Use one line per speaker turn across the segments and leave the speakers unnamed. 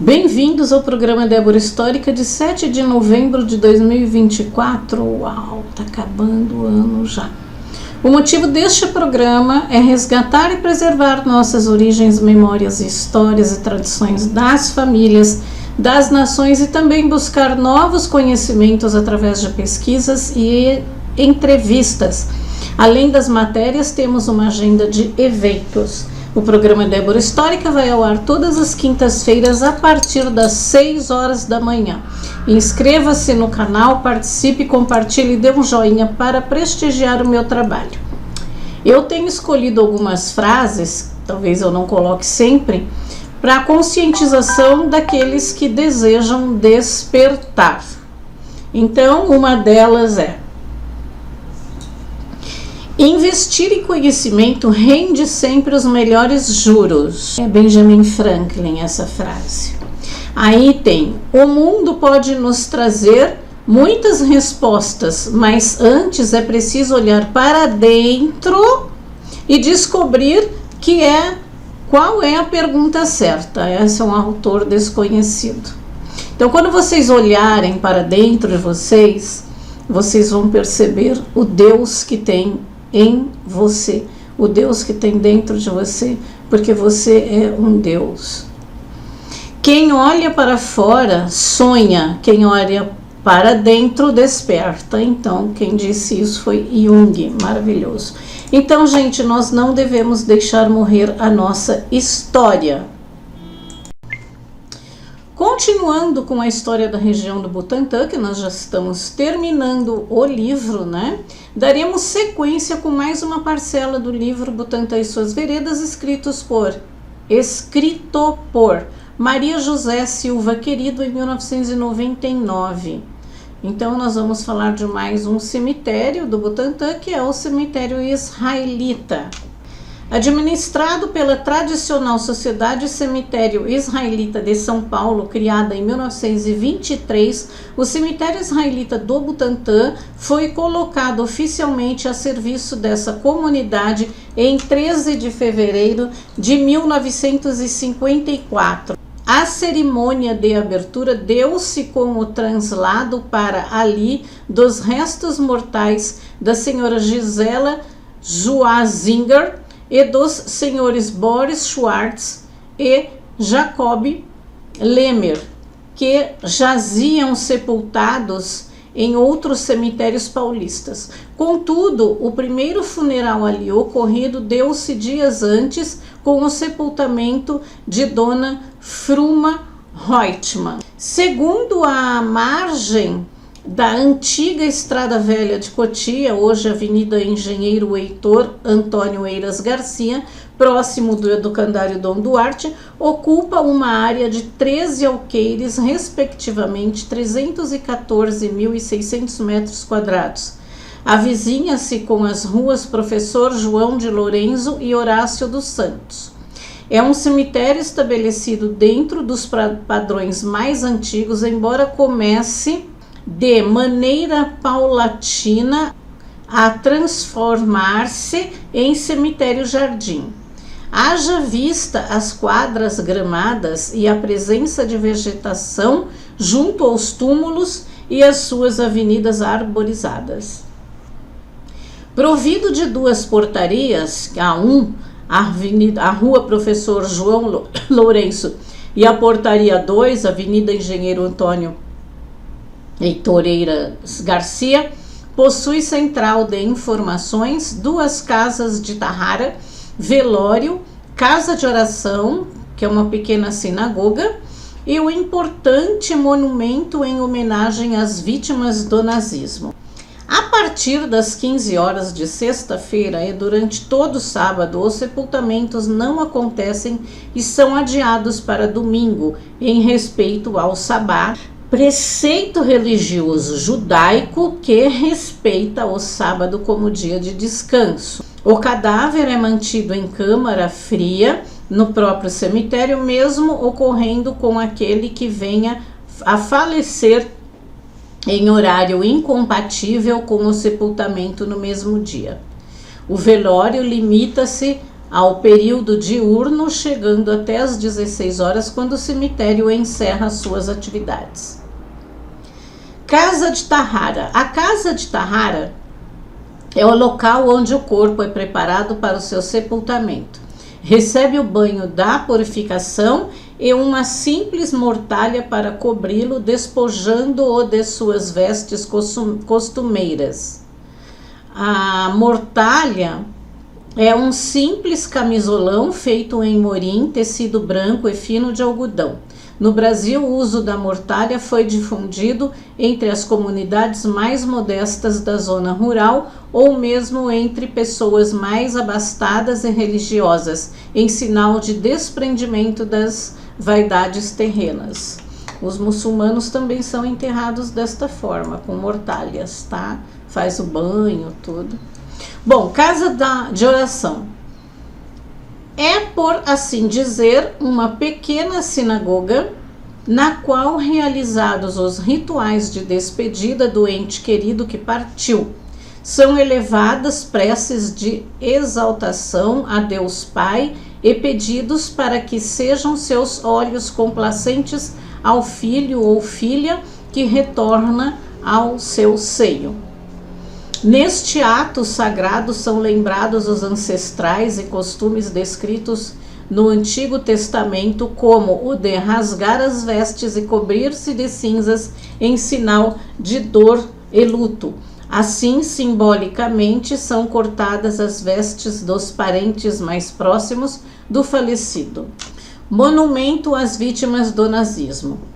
Bem-vindos ao programa Débora Histórica de 7 de novembro de 2024. Uau, tá acabando o ano já. O motivo deste programa é resgatar e preservar nossas origens, memórias, histórias e tradições das famílias, das nações e também buscar novos conhecimentos através de pesquisas e entrevistas. Além das matérias, temos uma agenda de eventos. O programa Débora Histórica vai ao ar todas as quintas-feiras a partir das 6 horas da manhã. Inscreva-se no canal, participe, compartilhe e dê um joinha para prestigiar o meu trabalho. Eu tenho escolhido algumas frases, talvez eu não coloque sempre, para a conscientização daqueles que desejam despertar. Então, uma delas é: investir em conhecimento rende sempre os melhores juros. É Benjamin Franklin essa frase. Aí tem: o mundo pode nos trazer muitas respostas, mas antes é preciso olhar para dentro e descobrir qual é a pergunta certa. Esse é um autor desconhecido. Então, quando vocês olharem para dentro de vocês vão perceber o Deus que tem em você, o Deus que tem dentro de você, porque você é um Deus. Quem olha para fora sonha, quem olha para dentro desperta. Então, quem disse isso foi Jung, maravilhoso. Então, gente, nós não devemos deixar morrer a nossa história. Continuando com a história da região do Butantã, que nós já estamos terminando o livro, né? Daremos sequência com mais uma parcela do livro Butantã e Suas Veredas, escrito por Maria José Silva Querido, em 1999. Então, nós vamos falar de mais um cemitério do Butantã, que é o cemitério israelita. Administrado pela tradicional Sociedade Cemitério Israelita de São Paulo, criada em 1923, o cemitério israelita do Butantã foi colocado oficialmente a serviço dessa comunidade em 13 de fevereiro de 1954. A cerimônia de abertura deu-se com o translado para ali dos restos mortais da senhora Gisela Schwarzinger e dos senhores Boris Schwartz e Jacob Lemmer, que jaziam sepultados em outros cemitérios paulistas. Contudo, o primeiro funeral ali ocorrido deu-se dias antes, com o sepultamento de Dona Fruma Reutemann. Segundo a margem da antiga Estrada Velha de Cotia, hoje Avenida Engenheiro Heitor Antônio Eiras Garcia, próximo do Educandário Dom Duarte, ocupa uma área de 13 alqueires, respectivamente 314.600 metros quadrados. Avizinha-se com as ruas Professor João de Lourenço e Horácio dos Santos. É um cemitério estabelecido dentro dos padrões mais antigos, embora comece de maneira paulatina a transformar-se em cemitério-jardim. Haja vista as quadras gramadas e a presença de vegetação junto aos túmulos e as suas avenidas arborizadas. Provido de duas portarias, a Rua Professor João Lourenço e a Portaria 2, Avenida Engenheiro Antônio Heitor Eiras Garcia, possui central de informações, duas casas de tarrara, velório, casa de oração, que é uma pequena sinagoga, e um importante monumento em homenagem às vítimas do nazismo. A partir das 15 horas de sexta-feira e durante todo o sábado, os sepultamentos não acontecem e são adiados para domingo, em respeito ao sabá, preceito religioso judaico que respeita o sábado como dia de descanso. O cadáver é mantido em câmara fria no próprio cemitério, mesmo ocorrendo com aquele que venha a falecer em horário incompatível com o sepultamento no mesmo dia. O velório limita-se ao período diurno, chegando até às 16 horas, quando o cemitério encerra suas atividades. Casa de Tahara. A Casa de Tahara é o local onde o corpo é preparado para o seu sepultamento. Recebe o banho da purificação e uma simples mortalha para cobri-lo, despojando-o de suas vestes costumeiras. A mortalha é um simples camisolão feito em morim, tecido branco e fino de algodão. No Brasil, o uso da mortalha foi difundido entre as comunidades mais modestas da zona rural ou mesmo entre pessoas mais abastadas e religiosas, em sinal de desprendimento das vaidades terrenas. Os muçulmanos também são enterrados desta forma, com mortalhas, tá? Faz o banho, tudo. Bom, casa de oração. É, por assim dizer, uma pequena sinagoga na qual, realizados os rituais de despedida do ente querido que partiu, são elevadas preces de exaltação a Deus Pai e pedidos para que sejam seus olhos complacentes ao filho ou filha que retorna ao seu seio. Neste ato sagrado são lembrados os ancestrais e costumes descritos no Antigo Testamento, como o de rasgar as vestes e cobrir-se de cinzas em sinal de dor e luto. Assim, simbolicamente, são cortadas as vestes dos parentes mais próximos do falecido. Monumento às vítimas do nazismo.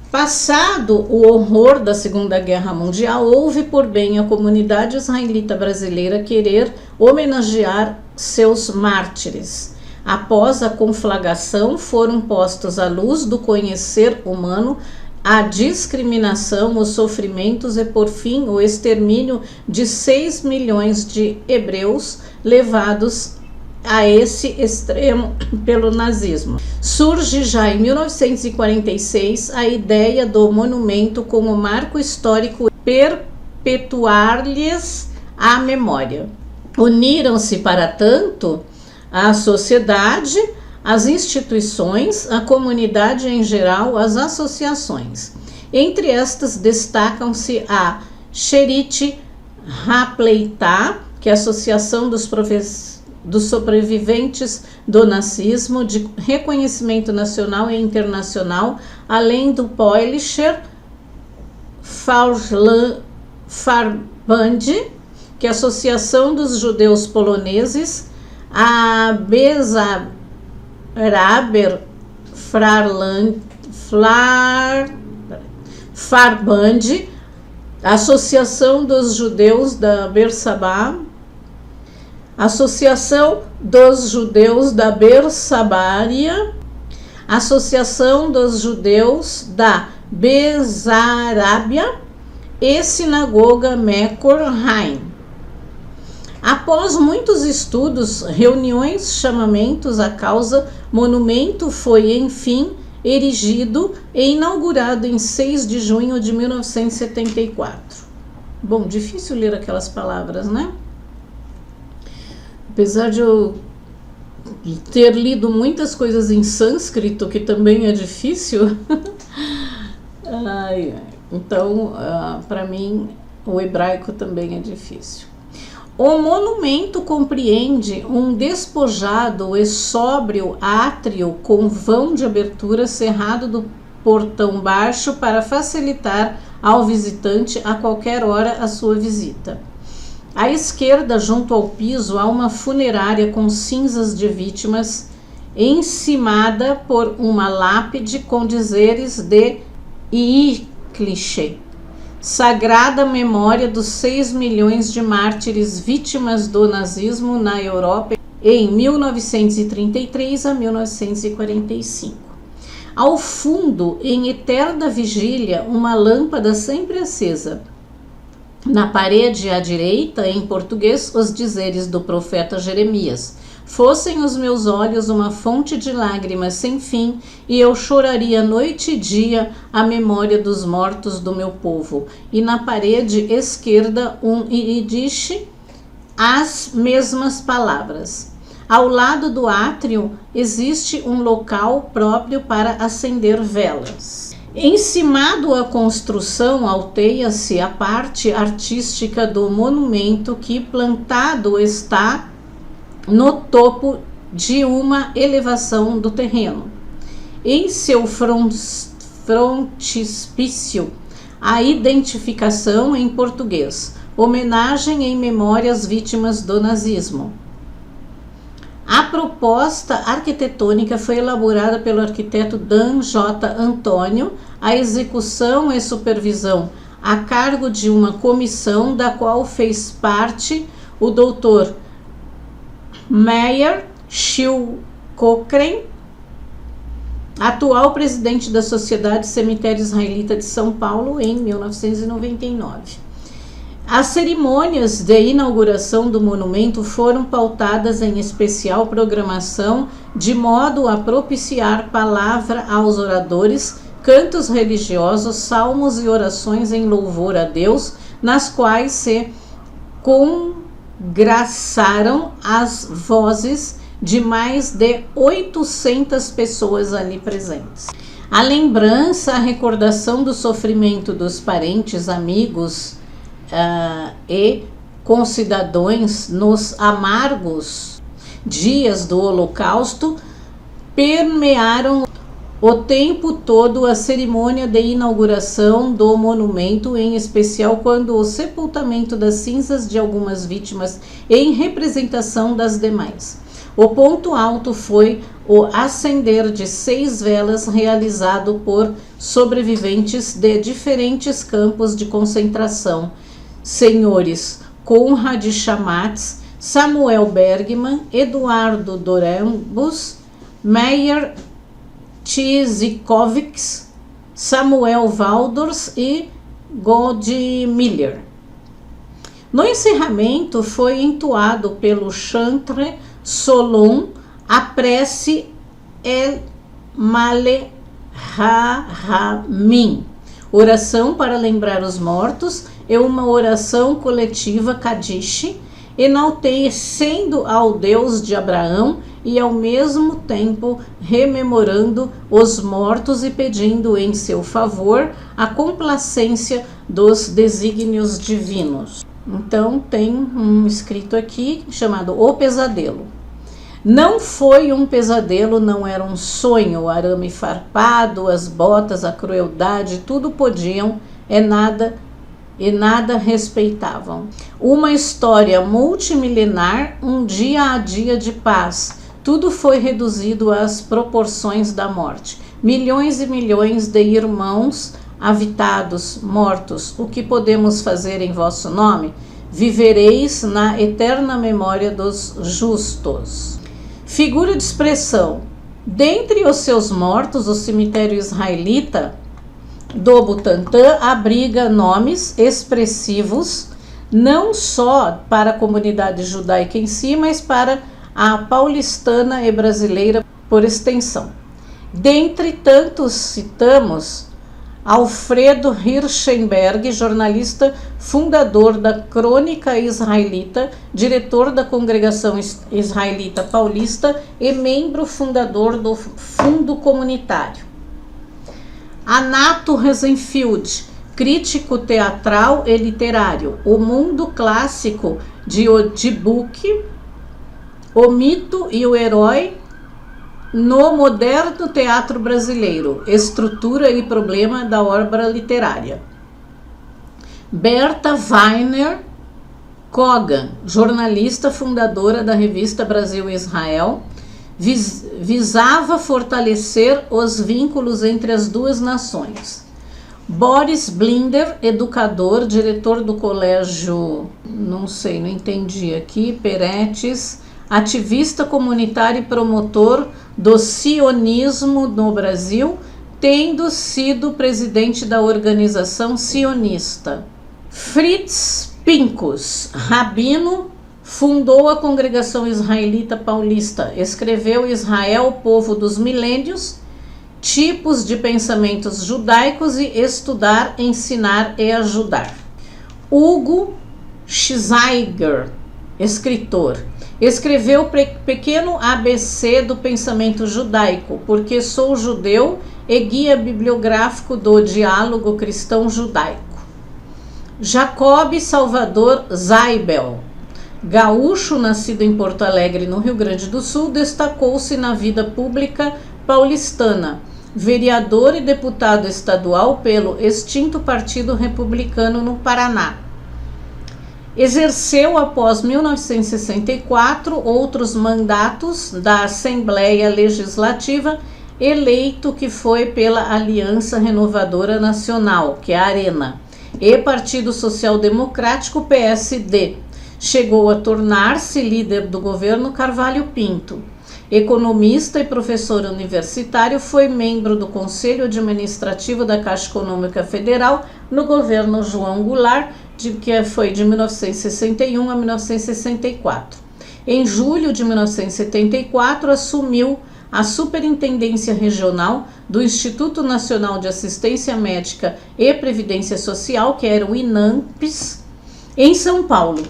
Passado o horror da Segunda Guerra Mundial, houve por bem a comunidade israelita brasileira querer homenagear seus mártires. Após a conflagração, foram postos à luz do conhecer humano a discriminação, os sofrimentos e, por fim, o extermínio de 6 milhões de hebreus levados a esse extremo pelo nazismo. Surge já em 1946 a ideia do monumento como marco histórico perpetuar-lhes a memória. Uniram-se, para tanto, a sociedade, as instituições, a comunidade em geral, as associações. Entre estas destacam-se a Sherit HaPleitah, que é a Associação dos sobreviventes do nazismo, de reconhecimento nacional e internacional, além do Polnischer Verband, que é a Associação dos Judeus Poloneses, a Besaraber Verband, a Associação dos Judeus da Bersabá, Associação dos Judeus da Bersabária, Associação dos Judeus da Besarábia e Sinagoga Mekor Haim. Após muitos estudos, reuniões, chamamentos à causa, monumento foi, enfim, erigido e inaugurado em 6 de junho de 1974. Bom, difícil ler aquelas palavras, né? Apesar de eu ter lido muitas coisas em sânscrito, que também é difícil, então, para mim, o hebraico também é difícil. O monumento compreende um despojado e sóbrio átrio com vão de abertura cerrado do portão baixo para facilitar ao visitante a qualquer hora a sua visita. À esquerda, junto ao piso, há uma funerária com cinzas de vítimas, encimada por uma lápide com dizeres de Clichê, sagrada memória dos 6 milhões de mártires vítimas do nazismo na Europa em 1933 a 1945. Ao fundo, em eterna vigília, uma lâmpada sempre acesa. Na parede à direita, em português, os dizeres do profeta Jeremias: fossem os meus olhos uma fonte de lágrimas sem fim, e eu choraria noite e dia a memória dos mortos do meu povo. E na parede esquerda, um Yiddish, as mesmas palavras. Ao lado do átrio existe um local próprio para acender velas. Encimado à construção alteia-se a parte artística do monumento, que plantado está no topo de uma elevação do terreno. Em seu frontispício, a identificação em português: homenagem em memória às vítimas do nazismo. A proposta arquitetônica foi elaborada pelo arquiteto Dan J. Antônio. A execução e supervisão a cargo de uma comissão da qual fez parte o Dr. Meyer Shiel Cochrane, atual presidente da Sociedade Cemitério Israelita de São Paulo, em 1999. As cerimônias de inauguração do monumento foram pautadas em especial programação, de modo a propiciar palavra aos oradores, cantos religiosos, salmos e orações em louvor a Deus, nas quais se congraçaram as vozes de mais de 800 pessoas ali presentes. A lembrança, a recordação do sofrimento dos parentes, amigos e concidadãos nos amargos dias do Holocausto permearam o tempo todo a cerimônia de inauguração do monumento, em especial quando o sepultamento das cinzas de algumas vítimas em representação das demais. O ponto alto foi o acender de 6 velas realizado por sobreviventes de diferentes campos de concentração, senhores Konrad Chamatz, Samuel Bergman, Eduardo Dorambus, Meyer Tchizikovics, Samuel Waldors e Godmiller. No encerramento foi entoado pelo chantre Solon a prece El Male Ha-Ramin, oração para lembrar os mortos, e uma oração coletiva Kadish, enaltecendo ao Deus de Abraão e ao mesmo tempo rememorando os mortos e pedindo em seu favor a complacência dos desígnios divinos. Então tem um escrito aqui chamado O Pesadelo. Não foi um pesadelo, não era um sonho, o arame farpado, as botas, a crueldade, tudo podiam, e nada respeitavam. Uma história multimilenar, um dia a dia de paz. Tudo foi reduzido às proporções da morte. Milhões e milhões de irmãos avitados, mortos. O que podemos fazer em vosso nome? Vivereis na eterna memória dos justos. Figura de expressão. Dentre os seus mortos, o cemitério israelita do Butantã abriga nomes expressivos, não só para a comunidade judaica em si, mas para a paulistana e brasileira por extensão. Dentre tantos citamos Alfredo Hirschenberg, jornalista, fundador da Crônica Israelita, diretor da Congregação Israelita Paulista e membro fundador do Fundo Comunitário. Anato Rosenfield, crítico teatral e literário. O mundo clássico de Odibook, o mito e o herói no moderno teatro brasileiro, estrutura e problema da obra literária. Berta Weiner Kogan, jornalista, fundadora da revista Brasil e Israel, visava fortalecer os vínculos entre as duas nações. Boris Blinder, educador, diretor do colégio, não entendi aqui, Peretes, ativista comunitário e promotor do sionismo no Brasil, tendo sido presidente da organização sionista. Fritz Pincus, rabino, fundou a Congregação Israelita Paulista, escreveu Israel, povo dos milênios, tipos de pensamentos judaicos e estudar, ensinar e ajudar. Hugo Schzeiger, escritor. Escreveu o pequeno ABC do pensamento judaico, porque sou judeu, e guia bibliográfico do diálogo cristão-judaico. Jacob Salvador Zaibel, gaúcho nascido em Porto Alegre, no Rio Grande do Sul, destacou-se na vida pública paulistana, vereador e deputado estadual pelo extinto Partido Republicano no Paraná. Exerceu após 1964 outros mandatos da Assembleia Legislativa, eleito que foi pela Aliança Renovadora Nacional, que é a ARENA, e Partido Social Democrático, PSD. Chegou a tornar-se líder do governo Carvalho Pinto. Economista e professor universitário, foi membro do Conselho Administrativo da Caixa Econômica Federal no governo João Goulart, que foi de 1961 a 1964. Em julho de 1974, assumiu a Superintendência Regional do Instituto Nacional de Assistência Médica e Previdência Social, que era o INAMPS, em São Paulo.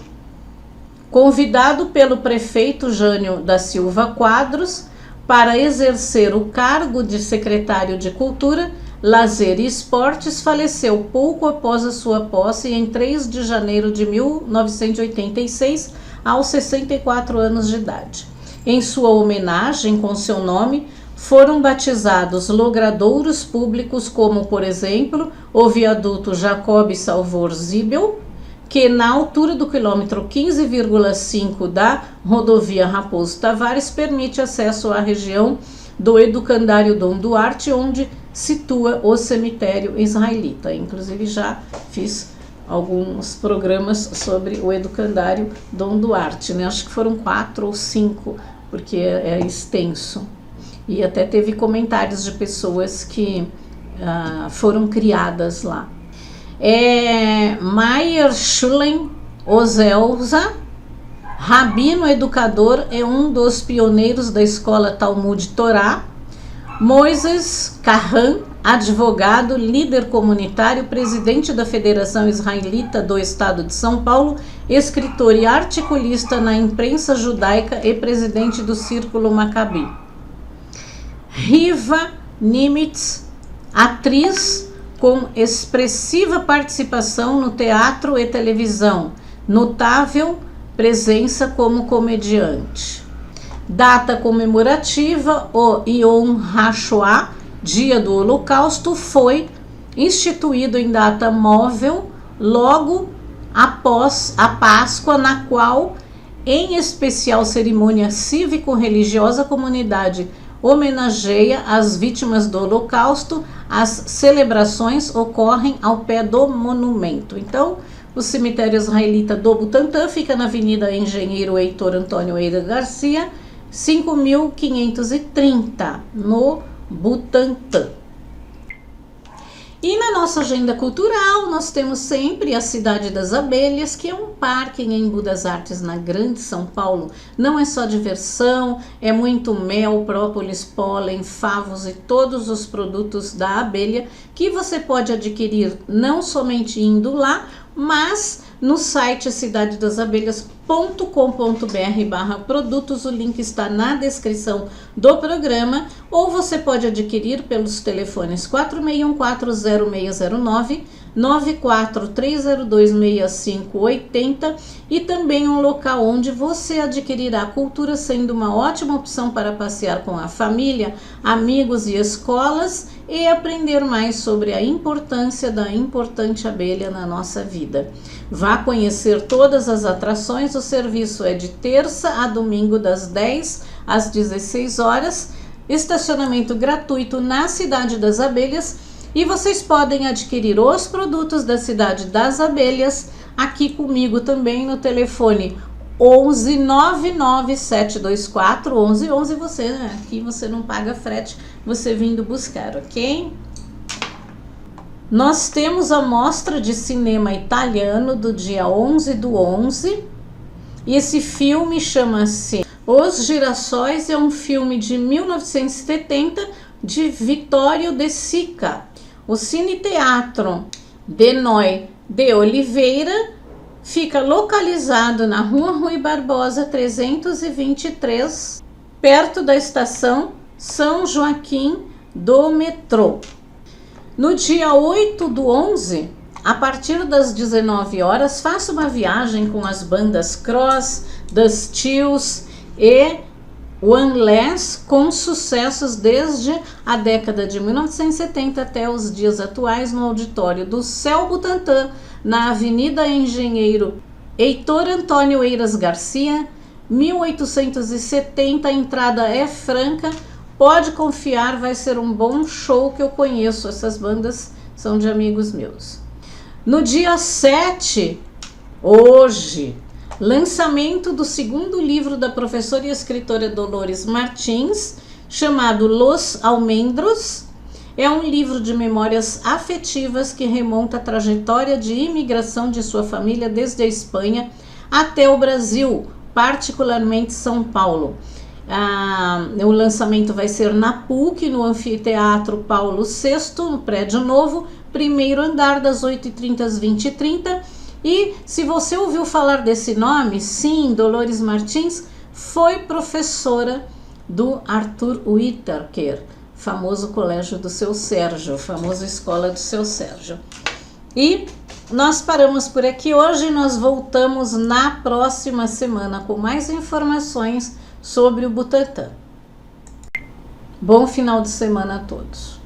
Convidado pelo prefeito Jânio da Silva Quadros para exercer o cargo de secretário de Cultura, Lazer e Esportes, faleceu pouco após a sua posse em 3 de janeiro de 1986, aos 64 anos de idade. Em sua homenagem, com seu nome, foram batizados logradouros públicos como, por exemplo, o viaduto Jacob Salvador Zaibel, que na altura do quilômetro 15,5 da rodovia Raposo Tavares permite acesso à região do Educandário Dom Duarte, onde situa o cemitério israelita. Inclusive já fiz alguns programas sobre o Educandário Dom Duarte, né? Acho que foram 4 ou 5, porque é extenso. E até teve comentários de pessoas que foram criadas lá. Meyer Schulen Ozelza, rabino educador, é um dos pioneiros da escola Talmud Torá. Moisés Kahan, advogado, líder comunitário, presidente da Federação Israelita do Estado de São Paulo, escritor e articulista na imprensa judaica e presidente do Círculo Maccabi. Riva Nimitz, atriz com expressiva participação no teatro e televisão, notável presença como comediante. Data comemorativa, o Yom HaShoah, Dia do Holocausto, foi instituído em data móvel logo após a Páscoa, na qual, em especial cerimônia cívico-religiosa, a comunidade homenageia as vítimas do Holocausto. As celebrações ocorrem ao pé do monumento. Então, o cemitério israelita do Butantã fica na Avenida Engenheiro Heitor Antônio Eira Garcia, 5.530, no Butantã. E na nossa agenda cultural, nós temos sempre a Cidade das Abelhas, que é um parque em Embu das Artes, na Grande São Paulo. Não é só diversão, é muito mel, própolis, pólen, favos e todos os produtos da abelha que você pode adquirir não somente indo lá, mas no site cidadedasabelhas.com.br/produtos. O link está na descrição do programa, ou você pode adquirir pelos telefones 46140609, 943026580, e também um local onde você adquirirá cultura, sendo uma ótima opção para passear com a família, amigos e escolas, e aprender mais sobre a importância da importante abelha na nossa vida. Vá conhecer todas as atrações. O serviço é de terça a domingo, das 10 às 16 horas, estacionamento gratuito na Cidade das Abelhas, e vocês podem adquirir os produtos da Cidade das Abelhas aqui comigo também no telefone 11 99724 1111. Você, aqui você não paga frete, você vindo buscar, ok? Nós temos a mostra de cinema italiano do dia 11/11, e esse filme chama-se Os Girassóis. É um filme de 1970 de Vittorio De Sica. O Cine Teatro de Noi de Oliveira fica localizado na Rua Rui Barbosa 323, perto da estação São Joaquim do metrô. No dia 8/11, a partir das 19 horas, faça uma viagem com as bandas Cross, The Stills e One Less, com sucessos desde a década de 1970 até os dias atuais, no auditório do Céu Butantã, na Avenida Engenheiro Heitor Antônio Eiras Garcia, 1870. A entrada é franca, pode confiar, vai ser um bom show, que eu conheço, essas bandas são de amigos meus. No dia 7, hoje, lançamento do segundo livro da professora e escritora Dolores Martins, chamado Los Almendros. É um livro de memórias afetivas que remonta a trajetória de imigração de sua família desde a Espanha até o Brasil, particularmente São Paulo. O lançamento vai ser na PUC, no Anfiteatro Paulo VI, no Prédio Novo, primeiro andar, das 8h30 às 20h30. E se você ouviu falar desse nome, sim, Dolores Martins foi professora do Arthur Whittaker, famoso colégio do seu Sérgio, famosa escola do seu Sérgio. E nós paramos por aqui hoje, nós voltamos na próxima semana com mais informações sobre o Butantã. Bom final de semana a todos.